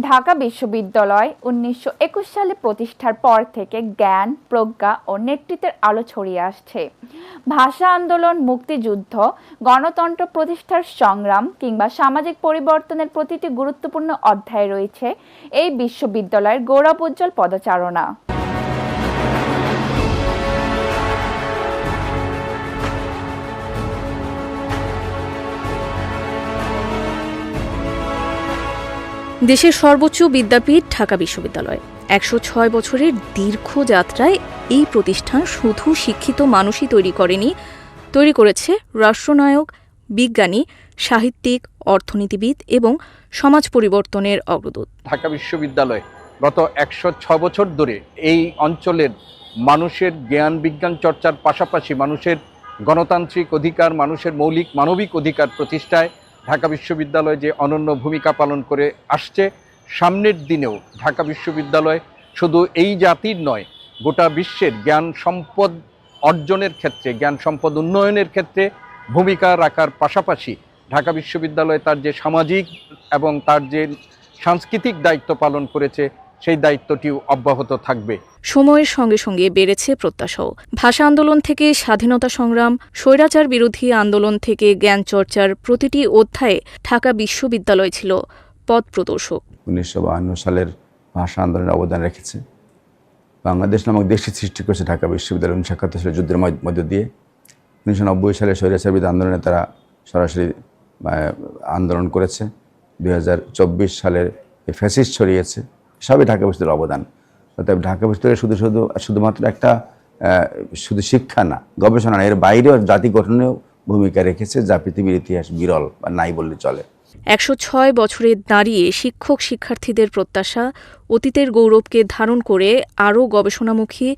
ঢাকা বিশ্ববিদ্যালয় ১৯২১ সালে প্রতিষ্ঠার পর থেকে জ্ঞান, প্রজ্ঞা ও নেতৃত্বের আলো ছড়িয়ে আসছে। ভাষা আন্দোলন, মুক্তিযুদ্ধ, গণতন্ত্র প্রতিষ্ঠার সংগ্রাম কিংবা সামাজিক পরিবর্তনের প্রতিটি গুরুত্বপূর্ণ অধ্যায়ে রয়েছে এই বিশ্ববিদ্যালয়ের গৌরবোজ্জ্বল পদচারণা। দেশের সর্বোচ্চ বিদ্যাপীঠ ঢাকা বিশ্ববিদ্যালয় ১০৬ বছরের দীর্ঘ যাত্রায় এই প্রতিষ্ঠান শুধু শিক্ষিত মানুষই তৈরি করেছে রাষ্ট্রনায়ক, বিজ্ঞানী, সাহিত্যিক, অর্থনীতিবিদ এবং সমাজ পরিবর্তনের অগ্রদূত। ঢাকা বিশ্ববিদ্যালয় গত ১০৬ বছর ধরে এই অঞ্চলের মানুষের জ্ঞান বিজ্ঞান চর্চার পাশাপাশি মানুষের গণতান্ত্রিক অধিকার, মানুষের মৌলিক মানবিক অধিকার প্রতিষ্ঠায় ঢাকা বিশ্ববিদ্যালয় যে অনন্য ভূমিকা পালন করে আসছে, সামনের দিনেও ঢাকা বিশ্ববিদ্যালয় শুধু এই জাতির নয়, গোটা বিশ্বের জ্ঞান সম্পদ অর্জনের ক্ষেত্রে, জ্ঞান সম্পদ উন্নয়নের ক্ষেত্রে ভূমিকা রাখার পাশাপাশি ঢাকা বিশ্ববিদ্যালয় তার যে সামাজিক এবং তার যে সাংস্কৃতিক দায়িত্ব পালন করেছে, সেই দায়িত্বটিও অব্যাহত থাকবে। সময়ের সঙ্গে সঙ্গে বেড়েছে প্রত্যাশাও। ভাষা আন্দোলন থেকে স্বাধীনতা সংগ্রাম, স্বৈরাচার বিরোধী আন্দোলন থেকে জ্ঞান চর্চার প্রতিটি অধ্যায়ে ঢাকা বিশ্ববিদ্যালয় ছিল পথ প্রদর্শক। ১৯৫২ সালের ভাষা আন্দোলনের অবদান রেখেছে। বাংলাদেশ নামক দেশটি সৃষ্টি করেছে ঢাকা বিশ্ববিদ্যালয় ১৯৭১ সালের যুদ্ধের মধ্য দিয়ে। ১৯৯০ সালে স্বৈরাচার বিরোধী আন্দোলনে তারা সরাসরি আন্দোলন করেছে। ২০২৪ সালের ফ্যাসিস্ট ছড়িয়েছে, সবই ঢাকা বিশ্ববিদ্যালয়ের অবদান। অর্থাৎ ঢাকা বিশ্ববিদ্যালয় শুধুমাত্র একটা শুধু শিক্ষা না, গবেষণা না, এর বাইরেও জাতি গঠনেও ভূমিকা রেখেছে, যা পৃথিবীর ইতিহাস বিরল বা নাই বললে চলে। ১০৬ বছরে দাঁড়িয়ে শিক্ষক শিক্ষার্থীদের প্রত্যাশা, অতীতের গৌরবকে ধারণ করে আরও গবেষণামুখী,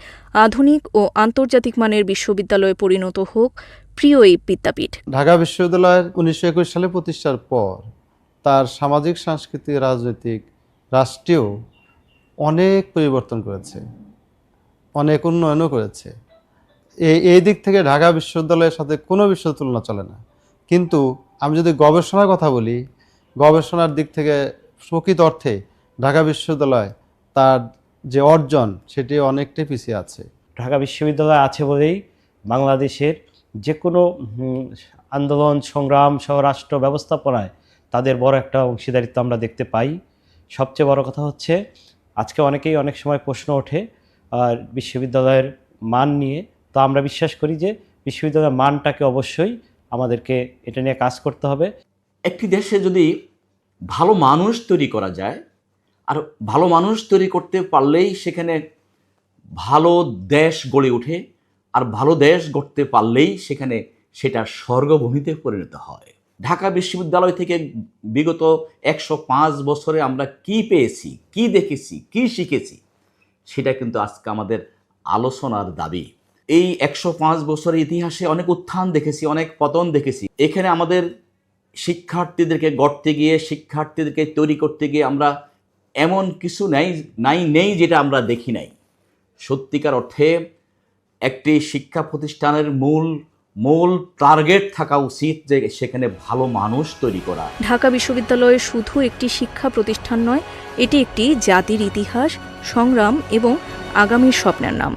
আধুনিক ও আন্তর্জাতিক মানের বিশ্ববিদ্যালয়ে পরিণত হোক প্রিয় এই বিদ্যাপীঠ। ঢাকা বিশ্ববিদ্যালয়ের ১৯২১ সালে প্রতিষ্ঠার পর তার সামাজিক, সাংস্কৃতিক, রাজনৈতিক, রাষ্ট্রীয় অনেক পরিবর্তন করেছে, অনেক উন্নয়নও করেছে। এই দিক থেকে ঢাকা বিশ্ববিদ্যালয়ের সাথে কোনো বিশ্ববিদ্যালয়ের তুলনা চলে না। কিন্তু আমি যদি গবেষণার কথা বলি, গবেষণার দিক থেকে প্রকৃত অর্থে ঢাকা বিশ্ববিদ্যালয় তার যে অর্জন সেটি অনেকটাই পিছিয়ে আছে। ঢাকা বিশ্ববিদ্যালয় আছে বলেই বাংলাদেশের যে কোনো আন্দোলন, সংগ্রাম সহ রাষ্ট্র ব্যবস্থাপনায় তাদের বড় একটা অংশীদারিত্ব আমরা দেখতে পাই। সবচেয়ে বড় কথা হচ্ছে, আজকে অনেক সময় প্রশ্ন ওঠে বিশ্ববিদ্যালয়ের মান নিয়ে। তো আমরা বিশ্বাস করি যে বিশ্ববিদ্যালয়ের মানটাকে অবশ্যই আমাদেরকে এটা নিয়ে কাজ করতে হবে। একটি দেশে যদি ভালো মানুষ তৈরি করা যায়, আর ভালো মানুষ তৈরি করতে পারলেই সেখানে ভালো দেশ গড়ে ওঠে, আর ভালো দেশ গড়তে পারলেই সেখানে সেটা স্বর্গভূমিতে পরিণত হয়। ঢাকা বিশ্ববিদ্যালয় থেকে বিগত ১০৫ বছরে আমরা কি পেয়েছি, কি দেখেছি, কি শিখেছি, সেটা কিন্তু আজকে আমাদের আলোচনার দাবি। এই ১০৫ বছরের ইতিহাসে অনেক উত্থান দেখেছি, অনেক পতন দেখেছি। এখানে আমাদের শিক্ষার্থীদেরকে গড়তে গিয়ে, শিক্ষার্থীদেরকে তৈরি করতে গিয়ে আমরা এমন কিছু নেই যেটা আমরা দেখি নাই। সত্যিকার অর্থে একটি শিক্ষা প্রতিষ্ঠানের মূল টার্গেট থাকা উচিত যে সেখানে ভালো মানুষ তৈরি করা। ঢাকা বিশ্ববিদ্যালয় শুধু একটি শিক্ষা প্রতিষ্ঠান নয়, এটি একটি জাতির ইতিহাস, সংগ্রাম এবং আগামীর স্বপ্নের নাম।